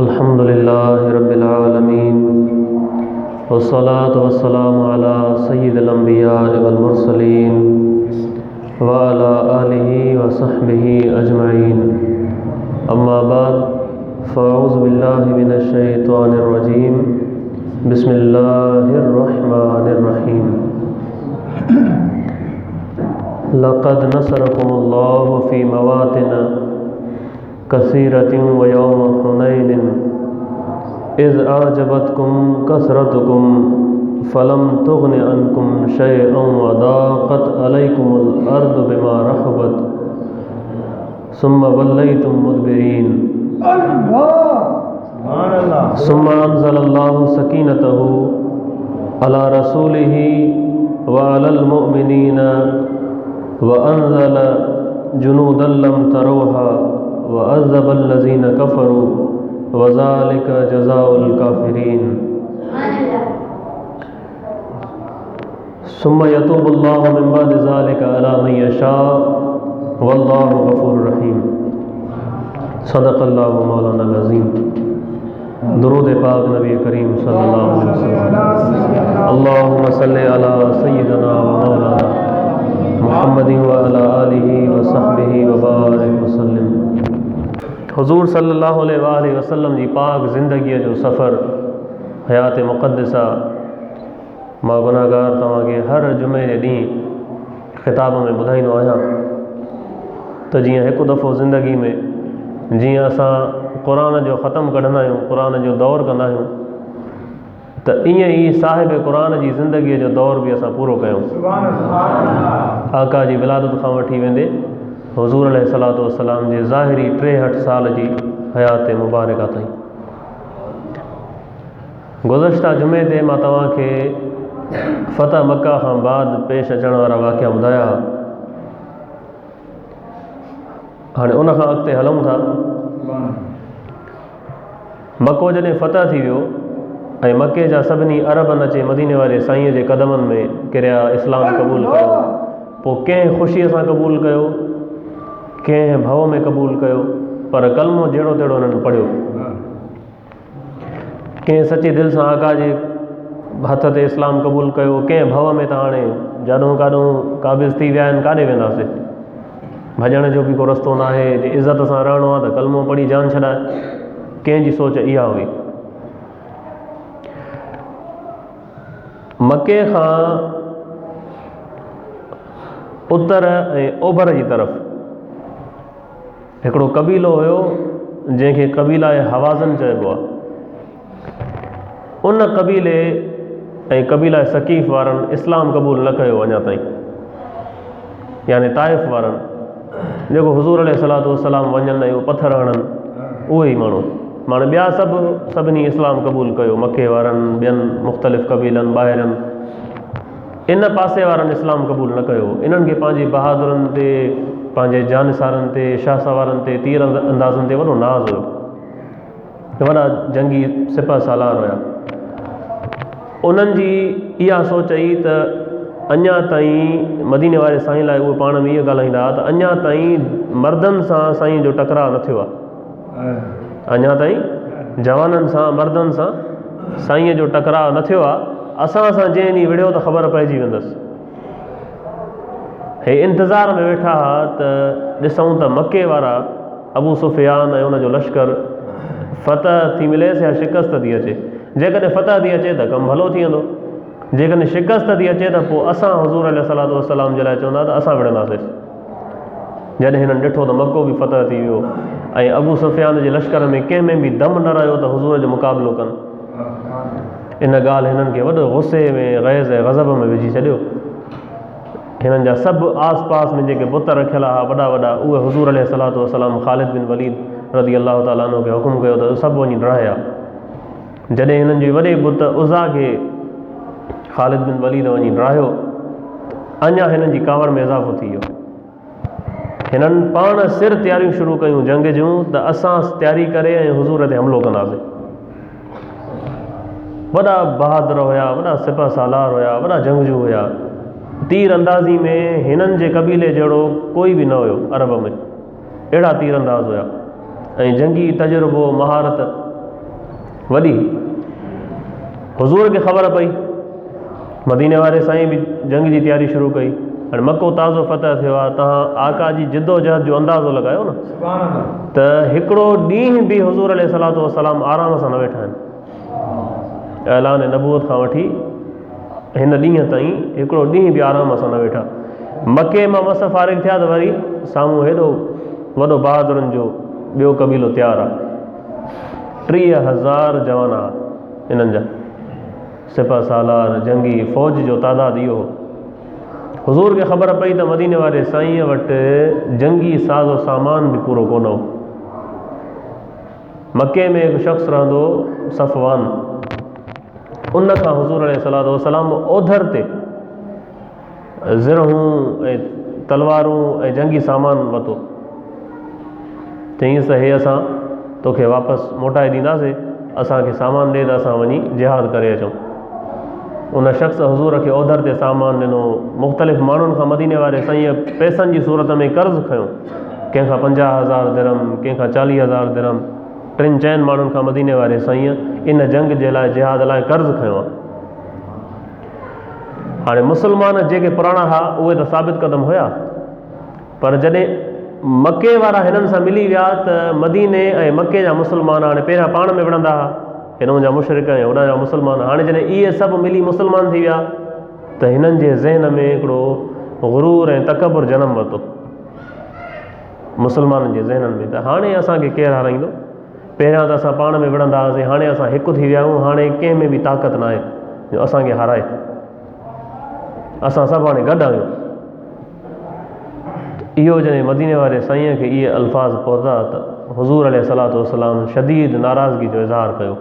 الحمد لله رب العالمين والصلاة والسلام على سيد الأنبياء والمرسلين وعلى آله وصحبه أجمعين أما بعد فأعوذ بالله من الشيطان الرجيم بسم الله الرحمن الرحيم لقد نصركم الله في مواطن كثيرة ويوم حنين إذ أعجبتكم كثرتكم فلم تغن عنكم شيئا وضاقت عليكم الأرض بما رحبت ثم وليتم مدبرين ثم أنزل الله سكينته على رسوله وعلى المؤمنين وأنزل جنودا لم تروها وعذب الذين كفروا وذلك جزاء الكافرين ثم يتوب الله من بعد ذلك على من يشاء والله غفور رحيم صدق الله مولانا العظيم درود پاک نبی کریم صلی اللہ علیہ وسلم اللہم صلی علی سیدنا و مولانا محمد وعلی آلہ وصحبہ وبارک وسلم. حضور صلی اللہ علیہ وآلہ وسلم جی پاک زندگی جو سفر حیات مقدسہ ماں گناہگار تواں کے ہر جمعے جے ڈینہں خطاب میں ॿुधाईंदो आहियां त जीअं हिकु दफ़ो ज़िंदगी में जीअं असां क़ुरान जो ख़तमु कढंदा आहियूं, क़ुरान जो दौरु कंदा आहियूं, त ईअं ई साहिब क़ुरान जी ज़िंदगीअ जो दौरु बि असां पूरो कयूं. आका जी विलादत खां वठी वेंदे हुज़ूर अलैहिस्सलातु वस्सलाम जे ज़ाहिरी 63 साल जी हयात मुबारका ताईं. गुज़श्ता जुमे ते मां तव्हांखे फ़तह मक्का खां बाद पेश अचण वारा वाक़िआ ॿुधाया. हाणे उन खां अॻिते हलूं था. मको जॾहिं फ़तह थी वियो ऐं मके जा सभिनी अरबनि अचे मदीने वारे साईंअ जे क़दमनि में किरिया, इस्लाम क़बूल कयो. पोइ कंहिं ख़ुशीअ सां क़बूल कयो, कंहिं भव में क़बूल कयो, पर कलमो जहिड़ो तहिड़ो हुननि पढ़ियो. कंहिं सची दिलि सां आका जे हथ ते इस्लाम क़बूल कयो, कंहिं भव में त हाणे जाॾों काॾों क़ाबिज़ थी विया आहिनि, काॾे वेंदासीं, भॼण जो बि को रस्तो न आहे, इज़त सां रहणो आहे त कलमो पढ़ी जान छॾाए. कंहिंजी सोच इहा हुई. मके खां उत्तर ऐं ओभर जी तरफ़ हिकिड़ो कबीलो हुयो जंहिंखे कबीला हवाज़न चइबो आहे. उन कबीले ऐं कबीला सकीफ़ वारनि इस्लाम क़बूल न कयो अञा ताईं, यानी ताइफ़ वारनि जेको हुज़ूर अलैहिस्सलातु वस्सलाम वञनि ऐं पथर हणनि, उहे ई माण्हू. माना ॿिया सभिनी इस्लाम क़बूल कयो, मके वारनि, ॿियनि मुख़्तलिफ़ कबीलनि ॿाहिरनि. इन पासे वारनि इस्लाम क़बूल न कयो. इन्हनि खे पंहिंजी बहादुरनि ते, पंहिंजे जानसारनि ते, शाह सवारनि ते, तीर अंदाज़नि ते वॾो नाज़ हुयो. वॾा जंगी सिपह सालार हुया. उन्हनि जी इहा सोच ई त अञा ताईं मदीने वारे साईं लाइ उहे पाण में इहा ॻाल्हाईंदा त अञा ताईं मर्दनि सां साईं जो टकराव न थियो आहे. अञा ताईं जवाननि सां, मर्दनि सां साईंअ जो टकराव न थियो आहे. असां सां जंहिं ॾींहुं विढ़ियो त ख़बर पइजी वेंदसि. हे इंतज़ार में वेठा हुआ त ॾिसूं त मके वारा अबू सुफ़ियान ऐं उनजो लश्कर फ़तह थी मिलेसि या शिकस्त थी अचे. जेकॾहिं फ़तह थी अचे त कमु भलो थी वेंदो, जेकॾहिं शिकस्त थी अचे त पोइ असां हुज़ूर अलैहिस्सलातु वस्सलाम जे लाइ चवंदा त असां विढ़ंदासीं. जॾहिं हिननि ॾिठो त मको बि फ़तह थी वियो ऐं अबू सुफ़ियान जे लश्कर में कंहिं में बि दम न रहियो त हुज़ूर जो मुक़ाबिलो कनि, इन ॻाल्हि हिननि खे वॾो गुस्से में, ग़ैज़ ऐं ग़ज़ब में विझी छॾियो. हिननि जा सभु आस पास में जेके बुत रखियल हुआ वॾा वॾा, उहे हुज़ूर अलैहिस्सलातु वस्सलाम ख़ालिद बिन वलीद रज़ी अल्लाह ताला अन्हु खे हुकुम कयो त सभु वञी रहिया. जॾहिं हिननि जी वॾे बुत उज़ा खे ख़ालिद बिन वलीद वञी रहियो, अञा हिननि जी कांवर में इज़ाफ़ो थी वियो. हिननि पाण सिर तयारियूं शुरू कयूं जंग जूं त असां तयारी करे ऐं हुज़ूर ते हमिलो कंदासीं. वॾा बहादुर हुया, वॾा सिपह सालार हुया, वॾा जंगजू हुया. तीर अंदाज़ी में हिननि जे कबीले जहिड़ो कोई बि न हुयो अरब में. अहिड़ा तीर अंदाज़ हुया ऐं जंगी तजुर्बो, महारत वॾी। हुज़ूर खे ख़बर पई, मदीने वारे साईं बि जंग जी तयारी शुरू कई। हाणे मको ताज़ो फतह थियो आहे, तव्हां आका जी जिदोजहद जो अंदाज़ो लॻायो न त हिकिड़ो ॾींहुं बि हुज़ूर अलैहिस्सलातु वस्सलाम आराम सां न वेठा आहिनि। ऐलान नबूवत खां वठी हिन ॾींहं ताईं हिकिड़ो ॾींहुं बि आराम सां न वेठा। मके मां मस फारिग थिया त वरी साम्हूं हेॾो वॾो बहादुरनि जो ॿियो क़बीलो तयारु आहे। 30,000 जवाना इन्हनि जा, सिपह सालार जंगी फ़ौज जो तादादु इहो हो। हुज़ूर खे ख़बर पई त मदीने वारे साईं वटि जंगी साज़ो सामान बि पूरो कोन हो। मके में हिकु शख़्स रहंदो सफ़वान, उन खां हुज़ूर अलैहिस्सलातु वस्सलाम ओधर ते ज़िरहूं ऐं तलवारूं ऐं जंगी सामान वरितो। चईंसि त हे असां तोखे वापसि मोटाए ॾींदासीं, असांखे सामान ॾे त असां वञी जिहाद करे अचूं। उन शख़्स हुज़ूर खे ओधर ते सामान ॾिनो। मुख़्तलिफ़ माण्हुनि खां मदीने वारे साईं पैसनि जी सूरत में कर्ज़ु खयो, कंहिंखां 50,000 दिरहम, कंहिंखां 40,000 दिरहम। 3-4 माण्हुनि खां मदीने वारे साईं इन जंग जे लाइ जिहाद लाइ कर्ज़ु खयो आहे। हाणे मुस्लमान जेके पुराणा हुआ उहे त साबित क़दम हुया, पर जॾहिं मके वारा हिननि सां मिली विया त मदीने ऐं मके जा मुस्लमान हाणे पहिरियां पाण में विढ़ंदा हुआ, हिननि जा मुशरिक ऐं होॾां जा मुस्लमान। हाणे जॾहिं इहे सभु मिली मुस्लमान थी विया त हिननि जे ज़हन में हिकिड़ो गुरूर ऐं तकबुर जनम वरितो मुस्लमाननि जे ज़हननि में, त हाणे असांखे केरु हाराईंदो। पहिरियां त असां पाण में विढ़ंदा हुआसीं, हाणे असां हिकु थी विया आहियूं, हाणे कंहिं में बि ताक़त न आहे जो असांखे हाराए। असां सभु हाणे गॾु आहियूं। इहो जॾहिं मदीने वारे साईं खे इहे अल्फाज़ पहुता त हुज़ूर अलैहिस्सलातु वस्सलाम शदीद नाराज़गी जो इज़हार कयो।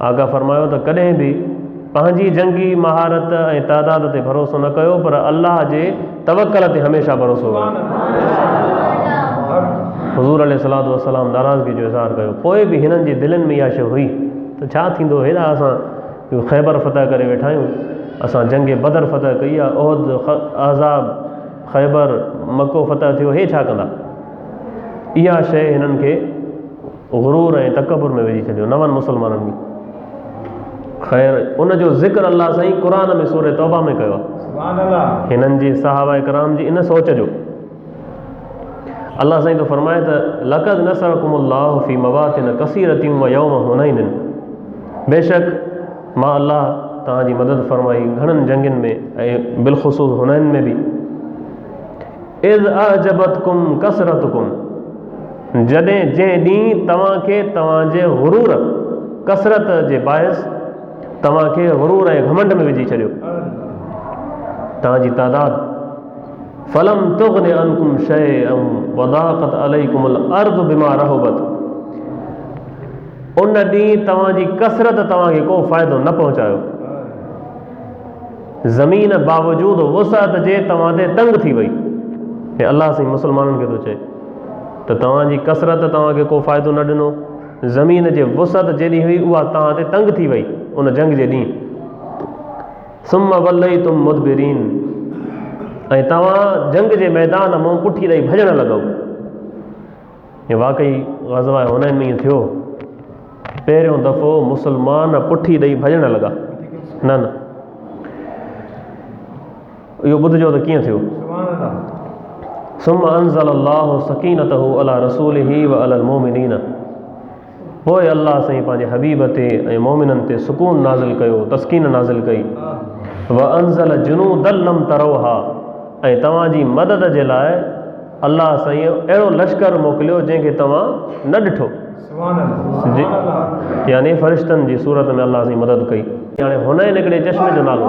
आगा फरमायो त कॾहिं बि पंहिंजी जंगी महारत ऐं तादाद ते भरोसो न कयो, पर अल्लाह जे तवक्कल ते हमेशह भरोसो कयो। हुज़ूर अलैहिस्सलातु वस्सलाम नाराज़गी जो इज़हार कयो। पोइ बि हिननि जे दिलनि में इहा शइ हुई त छा थींदो, हेॾा असां ख़ैबर फतह करे वेठा आहियूं, असां जंग बदर फतह कई आहे, उहद, अहज़ाब, ख़ैबर, मको फतह थियो, हे छा कंदा। इहा शइ हिननि खे गुरूर ऐं तकबुर में विझी छॾियो नवनि मुस्लमाननि खे। ख़ैर उनजो ज़िक्र अल्लाह साईं क़ुरान में सूरह तौबा में कयो आहे, हिननि जी सहाबा कराम जी इन सोच जो। अल्लाह साईं तो फरमाए त लक़द नसरकुमुल्लाहु फ़ी मवातिन कसीरतिन व यौम हुनैन, बेशक मां अल्लाह तव्हांजी मदद फरमाई घणनि जंगनि में ऐं बिलख़ुसूस हुनैन में बि। इज़ अअजबतकुम कसरतकुम, जंहिं ॾींहुं तव्हांखे तव्हांजे गुरूर कसरत जे बाहिस तव्हांखे गुरूर ऐं घमंड में विझी छॾियो, तव्हांजी तादाद। फलम तुग़नि अनकुम शैअन वदाक़त अलैकुमुल अर्ज़ु बिमा रहबत, उन ॾींहुं तव्हांजी कसरत तव्हांखे को फ़ाइदो न पहुचायो। ज़मीन बावजूदु वुसअत जे तव्हां ते तंग थी वई। हे अल्लाह साईं मुस्लमाननि खे थो चए त तव्हांजी कसरत तव्हांखे को फ़ाइदो न ॾिनो, ज़मीन जे वुसअत जेॾी हुई उहा तव्हां ते तंग थी वई उन जंग जे ॾींहुं। सुम्म वल्लैतुम मुदबिरीन, ऐं तव्हां जंग जे मैदान मां पुठी ॾेई भॼणु लॻो। हे वाक़ई ग़ज़वा हुनैन में ईअं थियो, पहिरियों दफ़ो मुस्लमान पुठी ॾेई भॼणु लॻा। न इहो ॿुधिजो त कीअं थियो। सुम्म अंज़ल अल्लाहु सकीनतहु अला रसूलिही व अलल मोमिनीन, पोइ अल्लाह साईं पंहिंजे हबीब ते ऐं मोमिननि ते सुकून नाज़िल कयो, तस्कीन नाज़िल कई। व अंज़ल जुनूदन लम तरौहा, ऐं तव्हांजी मदद जे लाइ अल्लाह साईं अहिड़ो लश्कर मोकिलियो जंहिंखे तव्हां न ॾिठो, यानी फ़रिश्तनि जी सूरत में अल्लाह साईं मदद कई। हाणे हुनैन हिकिड़े चश्मे जो नालो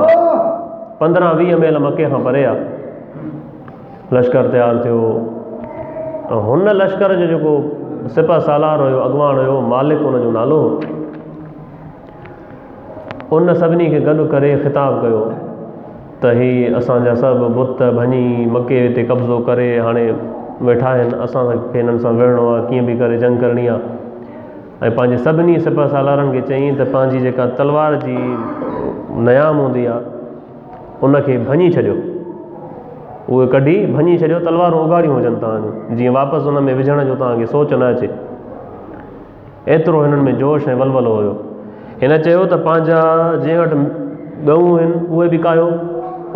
15-20 मील मके खां परे आहे। लश्कर तयारु थियो, हुन लश्कर जो जेको सिपह सालार हुयो, अॻवान हुयो, मालिक हुनजो नालो हो। उन सभिनी खे गॾु करे ख़िताब कयो त ही असांजा सभु बुत भञी मके ते कब्ज़ो करे हाणे वेठा आहिनि, असांखे हिननि सां विढ़णो आहे, कीअं बि करे जंग करणी आहे। ऐं पंहिंजे सभिनी सिपह सालारनि खे चयईं त पंहिंजी जेका तलवार जी नयाम हूंदी आहे उनखे भञी छॾियो, उहे कढी भञी छॾियो, तलवारूं उघाड़ियूं हुजनि तव्हांजूं, जीअं वापसि उन में विझण जो तव्हांखे सोच न अचे। एतिरो हिननि में जोश ऐं वलवलो हुयो। हिन चयो त पंहिंजा जंहिं वटि ॻऊं आहिनि उहे विकायो,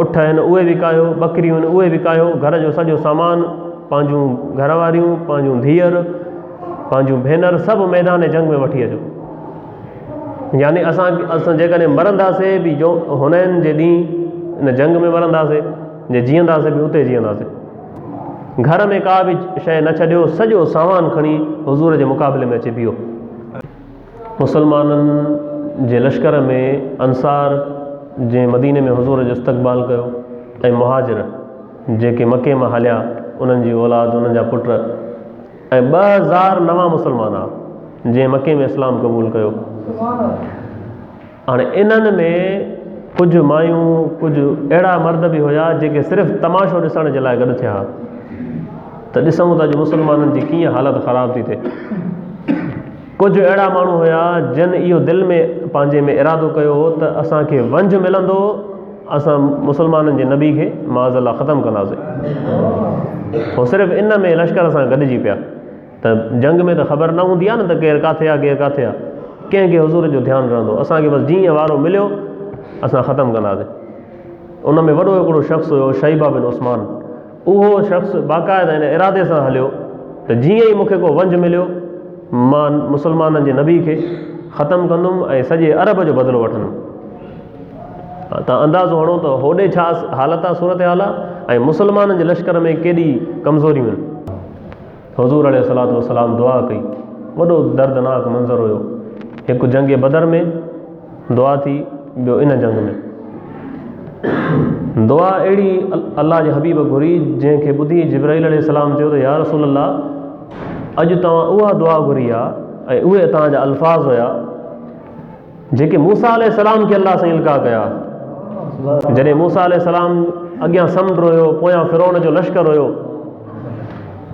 उठ आहिनि उहे विकायो, ॿकरियूं आहिनि उहे विकायो, घर जो सॼो सामान, पंहिंजूं घरवारियूं, पंहिंजूं धीअर, पंहिंजूं भेनर सभु मैदान जंग में वठी अचो। यानी असां जेकॾहिं मरंदासीं बि जो हुननि जे ॾींहुं इन जंग में मरंदासीं, जे जीअंदासीं बि उते जीअंदासीं। घर में का बि शइ न छॾियो, सॼो सामान खणी हुज़ूर जे मुक़ाबले में अची बीहो। मुसलमाननि जे लश्कर में अंसार जंहिं मदीने में हुज़ूर जो इस्तक़बाल कयो ऐं मुहाजिर जेके मके मां हलिया, उन्हनि जी औलाद, उन्हनि जा पुट ऐं 2000 नवां मुसलमान हुआ जंहिं मके में इस्लाम क़बूल कयो। हाणे इन्हनि में कुझु मायूं, कुझु अहिड़ा मर्द बि हुया जेके सिर्फ़ु तमाशो ॾिसण जे लाइ गॾु थिया। त ॾिसूं था अॼु मुसलमाननि जी कीअं हालत ख़राब थी थिए। कुझु अहिड़ा माण्हू हुया जिन इहो दिलि में पंहिंजे में इरादो कयो हो त असांखे वंझ मिलंदो, असां मुसलमाननि जे नबी खे माज़अल्लाह ख़तमु कंदासीं। पोइ सिर्फ़ु इन में लश्कर सां गॾिजी पिया। त जंग में त ख़बर न हूंदी आहे न त केरु किथे आहे केरु किथे आहे, कंहिंखे हुज़ूर जो ध्यानु रहंदो, असांखे बसि जीअं वारो मिलियो असां ख़तमु कंदासीं। उन में वॾो हिकिड़ो शख़्स हुयो शैबा बिन उस्मान। उहो शख़्स बाक़ाइदा हिन इरादे सां हलियो त जीअं ई मूंखे को वंझ मिलियो मां मुसलमाननि जे नबी खे ख़तमु कंदुमि ऐं सॼे अरब जो बदिलो वठंदुमि। तव्हां अंदाज़ो हणो त होॾे छा हालत आहे, सूरत हाल आहे, ऐं मुसलमाननि जे लश्कर में केॾी कमज़ोरियूं आहिनि। हुज़ूर अलैहिस्सलातु वस्सलाम दुआ कई, वॾो दर्दनाक मंज़र हुयो। हिकु जंग बदर में दुआ थी, ॿियो इन जंग में दुआ अहिड़ी अल्लाह जे हबीब घुरी जंहिंखे ॿुधी जिब्राईल अलैहिस्सलाम चयो त या रसूल अल्लाह, अॼु तव्हां उहा दुआ घुरी आहे ऐं उहे तव्हांजा अल्फाज़ हुया जेके मूसा अलैहिस्सलाम खे अल्लाह सां इल्का कया। जॾहिं मूसा अलैहिस्सलाम अॻियां समुंड हुयो, पोयां फिरौन जो लश्कर हुयो,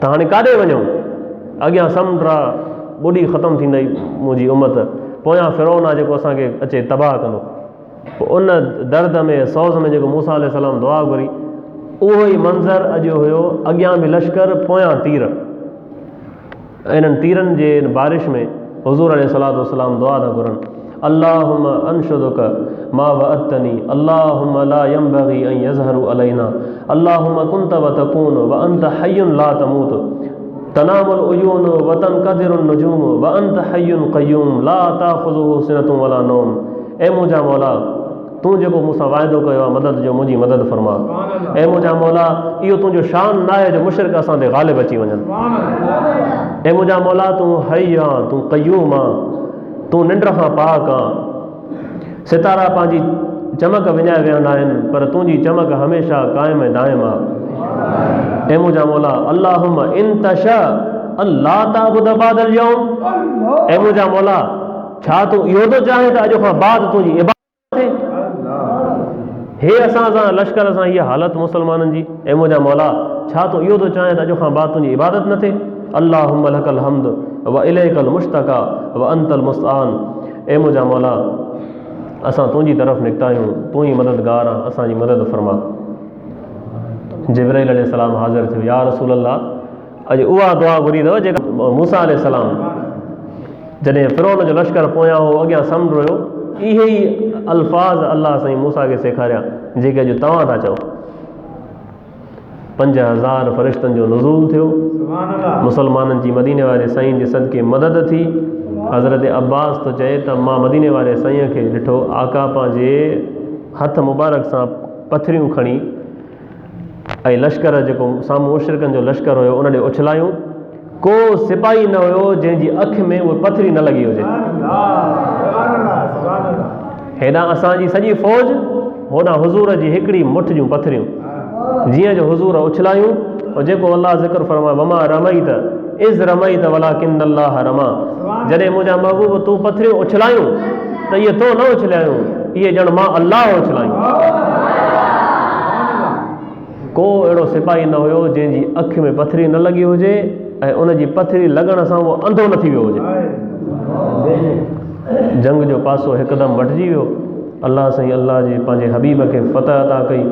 त हाणे काॾे वञूं? अॻियां समुंड आहे, ॿुॾी ख़तमु थींदई मुंहिंजी उमत, पोयां फिरौन आहे जेको असांखे अचे तबाह कंदो। पोइ उन दर्द में सौज़ में जेको मूसा अलैहिस्सलाम दुआ घुरी, उहो ई मंज़र अॼु हुयो, अॻियां बि लश्कर, पोयां तीर। इन्हनि तीरनि जे बारिश में हुज़ूर अलैहिस्सलातु वस्सलाम दुआ था घुरनि, अल्लाहुम्मा अंशुदुक मा वअदतनी, अल्लाहुम्मा ला यंबगी अन यज़हरु अलैना, अल्लाहुम्मा कुन्त व तकून व अंत हय्युन ला तमूत, तनामुल उयून व तनकदिरुन नुजूम व अंत हय्युन क़य्यूम ला ताख़ुज़ुहु सिनतुन वला नौम। ऐं मुंहिंजा मौला, तूं जेको मूंसां वाइदो कयो आहे मदद जो, मुंहिंजी मदद फरमा। ऐं मुंहिंजा मौला, इहो तुंहिंजो शान न आहे जो मुशरिक असां ते ग़ालिब अची वञनि। ऐं मुंहिंजा मौला, तूं हई आहे, तूं क़य्यूम आहे, तूं निंड खां पाक आहे। सितारा पंहिंजी चमक विञाए वेहंदा आहिनि, पर तुंहिंजी चमक हमेशह क़ाइम ऐं दाइम आहे। ऐं मुंहिंजा मौला, अल्लाहुम्मा इन तशा अल्लाह ताबुद बादल यौम, ऐं मुंहिंजा मौला, छा तूं इहो थो चाहे त अॼु खां बाद तुंहिंजी इबादत थिए? हे असां सां लश्कर सां इहा हालत मुसलमाननि जी। ऐं मुंहिंजा मौला, छा तूं इहो थो चाहे त अॼु खां बाद तुंहिंजी इबादत न थिए? अल्लाहुम्मा लकल हम्द व इलैकल मुश्तका व अंतल मुस्तान। ऐं मुंहिंजा मौला, असां तुंहिंजी तरफ़ निकिता आहियूं, तूं ई मददगार आहे, असांजी मदद फरमा। जिब्राईल अलैहिस्सलाम हाज़िर थियो, या रसूल अल्लाह, अॼु उहा दुआ घुरी अथव जेका मूसा अलैहिस्सलाम जॾहिं फिरौन जो लश्कर पोयां हो, अॻियां समुंड हुयो, इहे ई अल्फाज़ अल्लाह साईं मूसा खे सेखारिया जेके अॼु तव्हां था चओ। 5000 फ़रिश्तनि जो नुज़ूल थियो, मुसलमाननि जी मदीने वारे साईं जे सदके मदद थी। हज़रत अब्बास तो चए त मां मदीने वारे साईं खे ॾिठो, आका पंहिंजे हथ मुबारक सां पथरियूं खणी ऐं लश्कर जेको साम्हूं मुशरिकनि जो लश्कर हुयो उन ॾे उछलायूं। को सिपाही न हुयो जंहिंजी अखि में उहा पथरी न लॻी हुजे। हेॾां असांजी सॼी फ़ौज, होॾां हुज़ूर जी हिकिड़ी मुठ जूं पथरियूं, जीअं जो हुज़ूर उछलायूं। और जेको अल्लाह ज़िक्र फरमाए, वमा रमईत इज़ रमईत वलाकिन अल्लाह रमा, जॾहिं मुंहिंजा महबूब तूं पथरियूं उछलायूं त इहे तो न उछलायूं, इहे ॼण मां अल्लाह उछलायूं। को अहिड़ो सिपाही न हुयो जंहिंजी अखि में पथरी न लॻी हुजे ऐं उनजी पथरी लॻण सां उहो अंधो न थी वियो हुजे। जंग जो पासो हिकदमि मटिजी वियो। अल्लाह साईं अल्लाह जे पंहिंजे हबीब खे फ़तह अता कई।